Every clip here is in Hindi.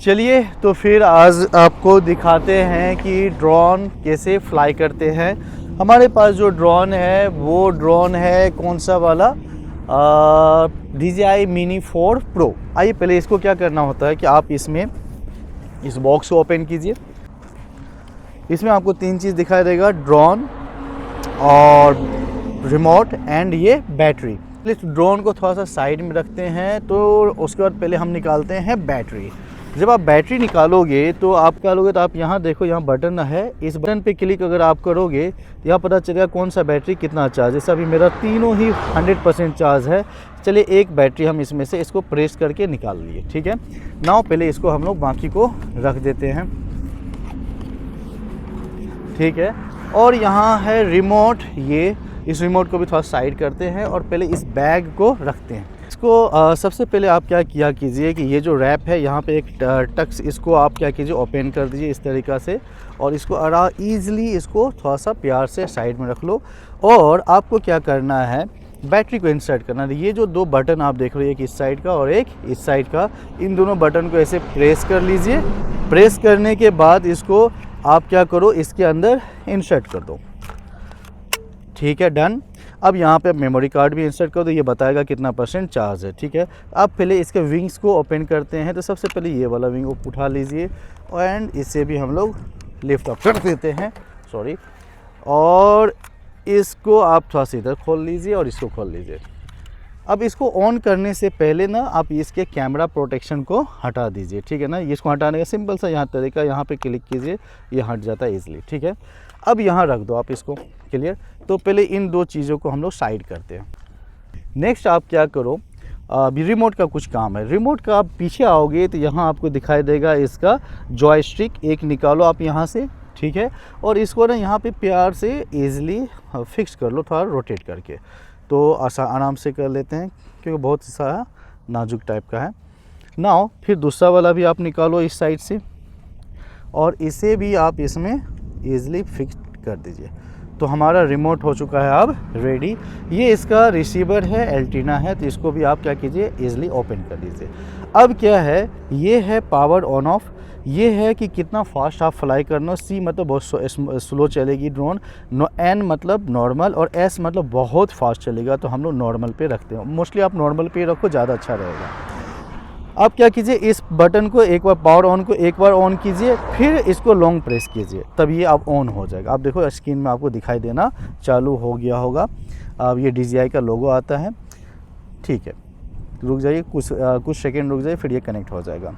चलिए तो फिर आज आपको दिखाते हैं कि ड्रोन कैसे फ्लाई करते हैं। हमारे पास जो ड्रोन है वो ड्रोन है कौन सा वाला, DJI Mini 4 Pro। आइए पहले इसको क्या करना होता है कि आप इसमें इस बॉक्स को ओपन कीजिए। इसमें आपको तीन चीज़ दिखाई देगा, ड्रोन और रिमोट एंड ये बैटरी। इस ड्रोन को थोड़ा सा साइड में रखते हैं तो उसके बाद पहले हम निकालते हैं बैटरी। जब आप बैटरी निकालोगे तो आप यहाँ देखो, यहाँ बटन है, इस बटन पे क्लिक अगर आप करोगे तो यहाँ पता चलेगा कौन सा बैटरी कितना चार्ज। जैसे अभी मेरा तीनों ही 100% चार्ज है। चलिए एक बैटरी हम इसमें से इसको प्रेस करके निकाल लिए, ठीक है। नाउ पहले इसको हम लोग बाकी को रख देते हैं, ठीक है। और यहाँ है रिमोट, ये इस रिमोट को भी थोड़ा साइड करते हैं और पहले इस बैग को रखते हैं। इसको सबसे पहले आप क्या किया कीजिए कि ये जो रैप है यहाँ पे एक टक्स, इसको आप क्या कीजिए ओपन कर दीजिए इस तरीक़ा से, और इसको ईज़िली इसको थोड़ा सा प्यार से साइड में रख लो। और आपको क्या करना है, बैटरी को इंसर्ट करना है। ये जो दो बटन आप देख रहे हो, एक इस साइड का और एक इस साइड का, इन दोनों बटन को ऐसे प्रेस कर लीजिए। प्रेस करने के बाद इसको आप क्या करो, इसके अंदर इंसर्ट कर दो, ठीक है, डन। अब यहाँ पे मेमोरी कार्ड भी इंसर्ट कर दो, ये बताएगा कितना % चार्ज है, ठीक है। अब पहले इसके विंग्स को ओपन करते हैं। तो सबसे पहले ये वाला विंग उठा लीजिए एंड इसे भी हम लोग लिफ्ट अप कर देते हैं, सॉरी। और इसको आप थोड़ा सा इधर खोल लीजिए और इसको खोल लीजिए। अब इसको ऑन करने से पहले ना आप इसके कैमरा प्रोटेक्शन को हटा दीजिए, ठीक है ना। इसको हटाने का सिंपल सा यहाँ तरीका, यहाँ पे क्लिक कीजिए, ये हट जाता है ईजिली, ठीक है। अब यहाँ रख दो आप इसको, क्लियर। तो पहले इन दो चीज़ों को हम लोग साइड करते हैं। नेक्स्ट आप क्या करो, अभी रिमोट का कुछ काम है। रिमोट का आप पीछे आओगे तो यहाँ आपको दिखाई देगा इसका जॉयस्टिक, एक निकालो आप यहाँ से, ठीक है। और इसको ना यहाँ पे प्यार से ईजिली फिक्स कर लो, थोड़ा रोटेट करके। तो आराम से कर लेते हैं क्योंकि बहुत सा नाजुक टाइप का है। नाउ फिर दूसरा वाला भी आप निकालो इस साइड से और इसे भी आप इसमें ईजिली फिक्स कर दीजिए। तो हमारा रिमोट हो चुका है अब रेडी। ये इसका रिसीवर है, एंटीना है, तो इसको भी आप क्या कीजिए, ईजिली ओपन कर दीजिए। अब क्या है, ये है पावर ऑन ऑफ, ये है कि कितना फास्ट आप फ्लाई करना। C मतलब बहुत स्लो चलेगी ड्रोन, N मतलब नॉर्मल और S मतलब बहुत फास्ट चलेगा। तो हम लोग नॉर्मल पे रखते हैं, मोस्टली आप नॉर्मल पे रखो, ज़्यादा अच्छा रहेगा। अब क्या कीजिए, इस बटन को एक बार, पावर ऑन को एक बार ऑन कीजिए, फिर इसको लॉन्ग प्रेस कीजिए, तब ये अब ऑन हो जाएगा। आप देखो स्क्रीन में आपको दिखाई देना चालू हो गया होगा। अब ये DJI का लोगो आता है, ठीक है। रुक जाइए, कुछ सेकेंड रुक जाइए, फिर ये कनेक्ट हो जाएगा।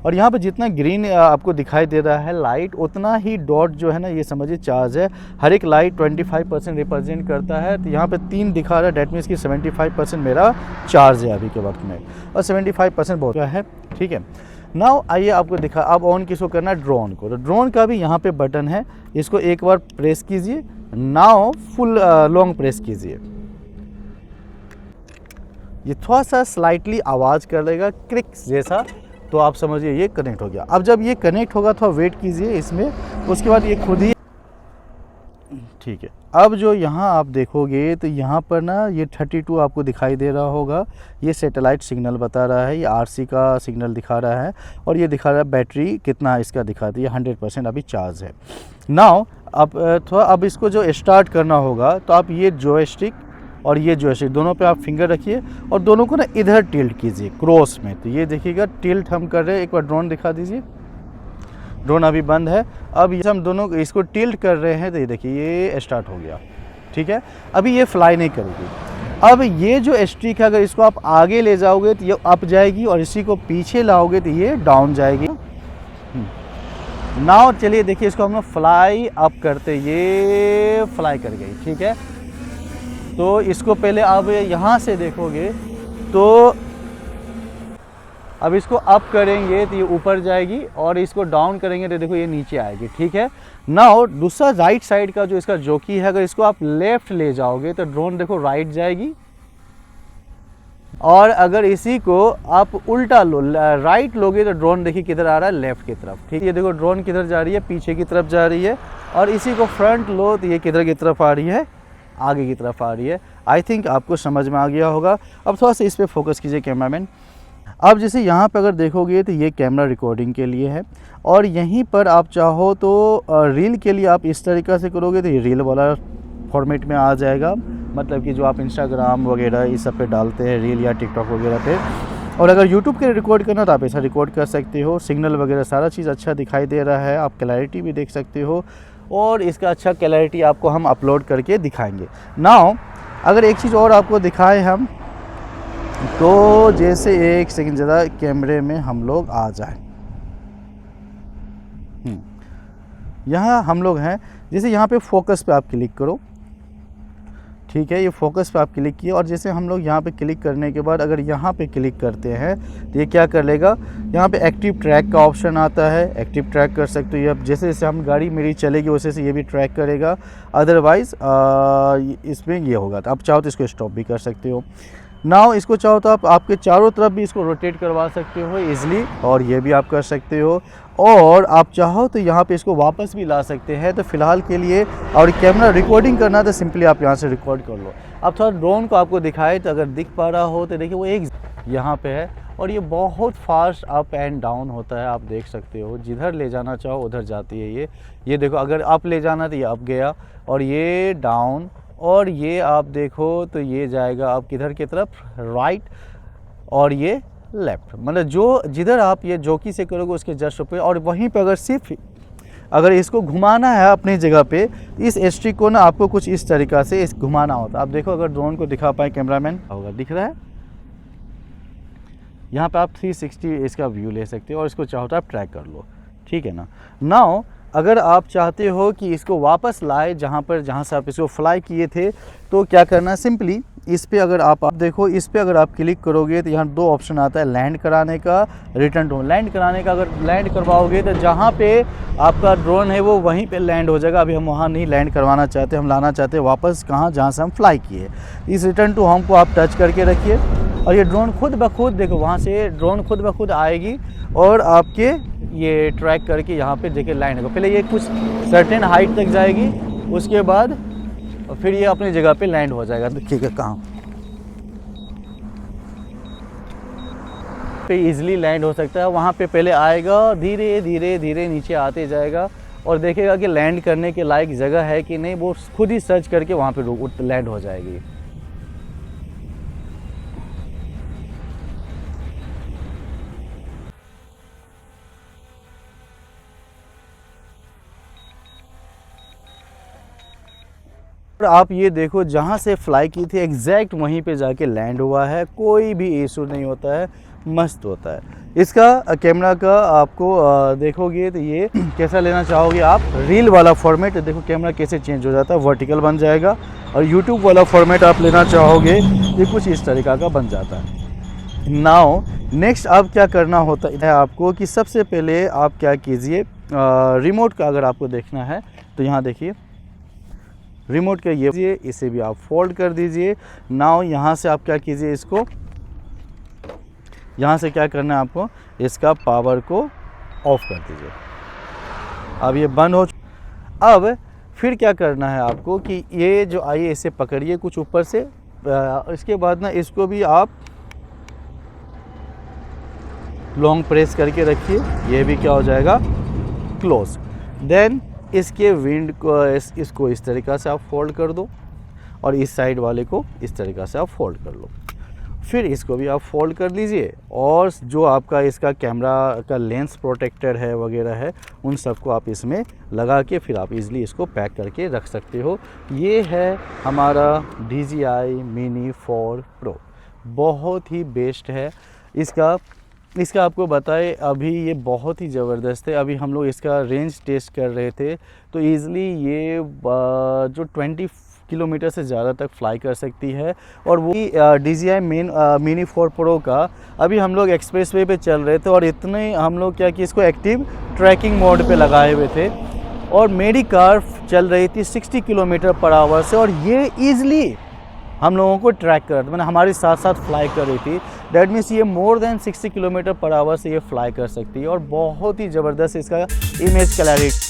और यहाँ पे जितना ग्रीन आपको दिखाई दे रहा है लाइट, उतना ही डॉट जो है ना, ये समझिए चार्ज है। हर एक लाइट 25% रिप्रेजेंट करता है। तो यहाँ पे 3 दिखा रहा है, डैट मीन्स कि 75% मेरा चार्ज है अभी के वक्त में, और 75% बहुत है, ठीक है। नाउ आइए आपको दिखा, अब ऑन किसको करना है, ड्रोन को। तो ड्रोन का भी यहाँ पे बटन है, इसको एक बार प्रेस कीजिए। नाउ फुल लॉन्ग प्रेस कीजिए, ये थोड़ा सा स्लाइटली आवाज़ करेगा क्लिक जैसा, तो आप समझिए ये कनेक्ट हो गया। अब जब ये कनेक्ट होगा थोड़ा वेट कीजिए इसमें, उसके बाद ये खुद ही, ठीक है। अब जो यहाँ आप देखोगे तो यहाँ पर ना ये 32 आपको दिखाई दे रहा होगा, ये सैटेलाइट सिग्नल बता रहा है, ये RC का सिग्नल दिखा रहा है, और ये दिखा रहा है बैटरी कितना इसका दिखा दिया, 100% अभी चार्ज है। नाउ अब इसको जो स्टार्ट करना होगा, तो आप ये जॉयस्टिक और ये जॉयस्टिक दोनों पे आप फिंगर रखिए और दोनों को ना इधर टिल्ट कीजिए क्रॉस में। तो ये देखिएगा टिल्ट हम कर रहे हैं। एक बार ड्रोन दिखा दीजिए, ड्रोन अभी बंद है। अब ये हम दोनों इसको टिल्ट कर रहे हैं, तो ये देखिए ये स्टार्ट हो गया, ठीक है। अभी ये फ्लाई नहीं करेगी। अब ये जो स्टिक है, अगर इसको आप आगे ले जाओगे तो ये अप जाएगी, और इसी को पीछे लाओगे तो ये डाउन जाएगी। नाउ चलिए देखिए, इसको हम लोग फ्लाई अप करते, ये फ्लाई कर गई, ठीक है। तो इसको पहले आप यहाँ से देखोगे तो अब इसको अप करेंगे तो ये ऊपर जाएगी, और इसको डाउन करेंगे तो देखो ये नीचे आएगी, ठीक है। नाउ दूसरा राइट साइड का जो इसका जोकी है, अगर इसको आप लेफ़्ट ले जाओगे तो ड्रोन देखो राइट जाएगी, और अगर इसी को आप उल्टा लो, राइट लोगे तो ड्रोन देखिए किधर आ रहा है, लेफ़्ट की तरफ, ठीक है। ये देखो ड्रोन किधर जा रही है, पीछे की तरफ जा रही है। और इसी को फ्रंट लो तो ये किधर की तरफ आ रही है, आगे की तरफ आ रही है। आई थिंक आपको समझ में आ गया होगा। अब थोड़ा सा इस पर फोकस कीजिए कैमरामैन। अब जैसे यहाँ पर अगर देखोगे तो ये कैमरा रिकॉर्डिंग के लिए है, और यहीं पर आप चाहो तो रील के लिए आप इस तरीक़ा से करोगे तो ये रील वाला फॉर्मेट में आ जाएगा, मतलब कि जो आप इंस्टाग्राम वगैरह इस सब पे डालते हैं रील या टिकटॉक वगैरह पे। और अगर यूट्यूब के लिए रिकॉर्ड करना तो आप ऐसा रिकॉर्ड कर सकते हो, सिग्नल वगैरह सारा चीज़ अच्छा दिखाई दे रहा है, आप क्लैरिटी भी देख सकते हो, और इसका अच्छा क्लैरिटी आपको हम अपलोड करके दिखाएंगे। नाउ अगर एक चीज़ और आपको दिखाएं हम, तो जैसे एक सेकंड ज़रा कैमरे में हम लोग आ जाए, यहाँ हम लोग हैं, जैसे यहाँ पे फोकस पे आप क्लिक करो, ठीक है, ये फोकस पे आप क्लिक किए, और जैसे हम लोग यहाँ पे क्लिक करने के बाद अगर यहाँ पे क्लिक करते हैं तो ये क्या कर लेगा, यहाँ पे एक्टिव ट्रैक का ऑप्शन आता है, एक्टिव ट्रैक कर सकते हो। अब जैसे जैसे हम गाड़ी मेरी चलेगी वैसे से ये भी ट्रैक करेगा, अदरवाइज़ इसमें ये होगा, तो आप चाहो तो इसको स्टॉप भी कर सकते हो। नाउ इसको चाहो तो आप आपके चारों तरफ भी इसको रोटेट करवा सकते हो ईज़िली, और ये भी आप कर सकते हो, और आप चाहो तो यहाँ पे इसको वापस भी ला सकते हैं। तो फ़िलहाल के लिए, और कैमरा रिकॉर्डिंग करना तो सिंपली आप यहाँ से रिकॉर्ड कर लो। अब थोड़ा ड्रोन को आपको दिखाए तो अगर दिख पा रहा हो तो देखिए वो एक यहाँ पे है, और ये बहुत फास्ट अप एंड डाउन होता है, आप देख सकते हो, जिधर ले जाना चाहो उधर जाती है ये देखो, अगर अप ले जाना तो ये अप गया, और ये डाउन, और ये आप देखो तो ये जाएगा आप किधर की तरफ, राइट, और ये लेफ़्ट, मतलब जो जिधर आप ये जोकी से करोगे उसके जस्ट ऊपर। और वहीं पे अगर सिर्फ अगर इसको घुमाना है अपनी जगह पे, इस स्टिक को ना आपको कुछ इस तरीक़ा से इस घुमाना होता है। आप देखो, अगर ड्रोन को दिखा पाए कैमरामैन, होगा दिख रहा है, यहाँ पे आप 360 इसका व्यू ले सकते हो, और इसको चाहो तो आप ट्रैक कर लो, ठीक है ना। नाउ अगर आप चाहते हो कि इसको वापस लाए जहाँ से आप इसको फ्लाई किए थे, तो क्या करना है, सिंपली इस पे अगर आप देखो, इस पे अगर आप क्लिक करोगे तो यहाँ दो ऑप्शन आता है, लैंड कराने का, रिटर्न टू। लैंड कराने का अगर लैंड करवाओगे तो जहाँ पे आपका ड्रोन है वो वहीं पे लैंड हो जाएगा। अभी हम वहाँ नहीं लैंड करवाना चाहते, हम लाना चाहते हैं वापस कहाँ, जहाँ से हम फ्लाई किए। इस रिटर्न टू होम को आप टच करके रखिए, और ये ड्रोन खुद ब खुद, देखो वहाँ से ड्रोन खुद ब खुद आएगी और आपके ये ट्रैक करके यहाँ पे देखिए लैंड होगा। पहले ये कुछ सर्टेन हाइट तक जाएगी, उसके बाद फिर ये अपनी जगह पे लैंड हो जाएगा। देखिएगा कहाँ पे इजीली लैंड हो सकता है, वहाँ पे पहले आएगा, धीरे धीरे धीरे नीचे आते जाएगा, और देखेगा कि लैंड करने के लायक जगह है कि नहीं, वो खुद ही सर्च करके वहाँ पे लैंड हो जाएगी। और आप ये देखो, जहाँ से फ्लाई की थी एग्जैक्ट वहीं पे जाके लैंड हुआ है, कोई भी इशू नहीं होता है, मस्त होता है। इसका कैमरा का आपको देखोगे तो ये कैसा लेना चाहोगे आप, रील वाला फॉर्मेट, देखो कैमरा कैसे चेंज हो जाता है, वर्टिकल बन जाएगा। और यूट्यूब वाला फॉर्मेट आप लेना चाहोगे, ये कुछ इस तरीक़ा का बन जाता है। नाउ नेक्स्ट अब क्या करना होता है आपको, कि सबसे पहले आप क्या कीजिए, रिमोट का अगर आपको देखना है तो यहाँ देखिए, रिमोट का ये, इसे भी आप फोल्ड कर दीजिए। नाउ यहाँ से आप क्या कीजिए, इसको यहाँ से क्या करना है आपको, इसका पावर को ऑफ कर दीजिए। अब ये बंद हो। अब फिर क्या करना है आपको, कि ये जो आइए इसे पकड़िए कुछ ऊपर से, इसके बाद ना इसको भी आप लॉन्ग प्रेस करके रखिए, ये भी क्या हो जाएगा, क्लोज। देन इसके विंड को इसको इस तरीक़ा से आप फोल्ड कर दो, और इस साइड वाले को इस तरीक़ा से आप फोल्ड कर लो। फिर इसको भी आप फोल्ड कर लीजिए, और जो आपका इसका कैमरा का लेंस प्रोटेक्टर है वगैरह है, उन सबको आप इसमें लगा के फिर आप इजीली इसको पैक करके रख सकते हो। ये है हमारा DJI Mini 4 Pro, बहुत ही बेस्ट है। इसका आपको बताए, अभी ये बहुत ही ज़बरदस्त है। अभी हम लोग इसका रेंज टेस्ट कर रहे थे, तो ईज़िली ये जो 20 किलोमीटर से ज़्यादा तक फ्लाई कर सकती है। और वो DJI Mini 4 Pro का अभी हम लोग एक्सप्रेसवे पे चल रहे थे, और इतने हम लोग क्या कि इसको एक्टिव ट्रैकिंग मोड पे लगाए हुए थे, और मेरी कार चल रही थी 60 किलोमीटर पर आवर से, और ये ईज़िली हम लोगों को ट्रैक कर, मैंने हमारे साथ साथ फ्लाई कर रही थी। डैट मीन्स ये more than 60 kilometre per hour से ये फ्लाई कर सकती है, और बहुत ही ज़बरदस्त इसका इमेज क्लैरिटी।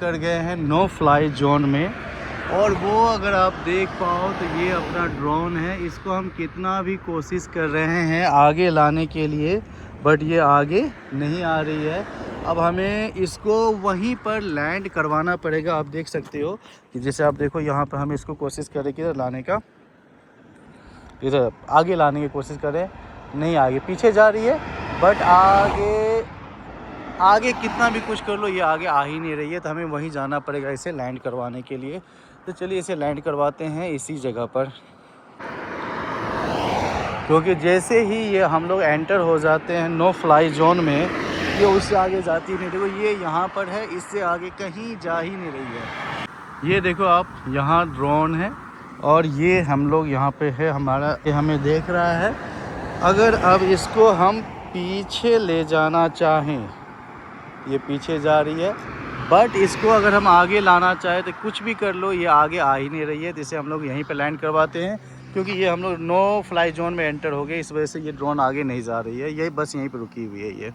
कर गए हैं नो फ्लाई जोन में। और वो अगर आप देख पाओ तो ये अपना ड्रोन है, इसको हम कितना भी कोशिश कर रहे हैं आगे लाने के लिए, बट ये आगे नहीं आ रही है। अब हमें इसको वहीं पर लैंड करवाना पड़ेगा। आप देख सकते हो कि जैसे आप देखो यहाँ पर हम इसको कोशिश करें कि लाने का, इधर आगे लाने की कोशिश करें, नहीं आगे, पीछे जा रही है, बट आगे कितना भी कुछ कर लो ये आगे आ ही नहीं रही है। तो हमें वहीं जाना पड़ेगा इसे लैंड करवाने के लिए। तो चलिए इसे लैंड करवाते हैं इसी जगह पर, क्योंकि जैसे ही ये हम लोग एंटर हो जाते हैं नो फ्लाई जोन में, ये उससे आगे जाती नहीं। देखो ये यहाँ पर है, इससे आगे कहीं जा ही नहीं रही है। ये देखो आप, यहाँ ड्रोन है और ये हम लोग यहाँ पे है हमारा, ये हमें देख रहा है। अगर अब इसको हम पीछे ले जाना चाहें, ये पीछे जा रही है, बट इसको अगर हम आगे लाना चाहें तो कुछ भी कर लो ये आगे आ ही नहीं रही है। जिसे हम लोग यहीं पे लैंड करवाते हैं, क्योंकि ये हम लोग नो फ्लाई जोन में एंटर हो गए, इस वजह से ये ड्रोन आगे नहीं जा रही है, ये बस यहीं पे रुकी हुई है ये।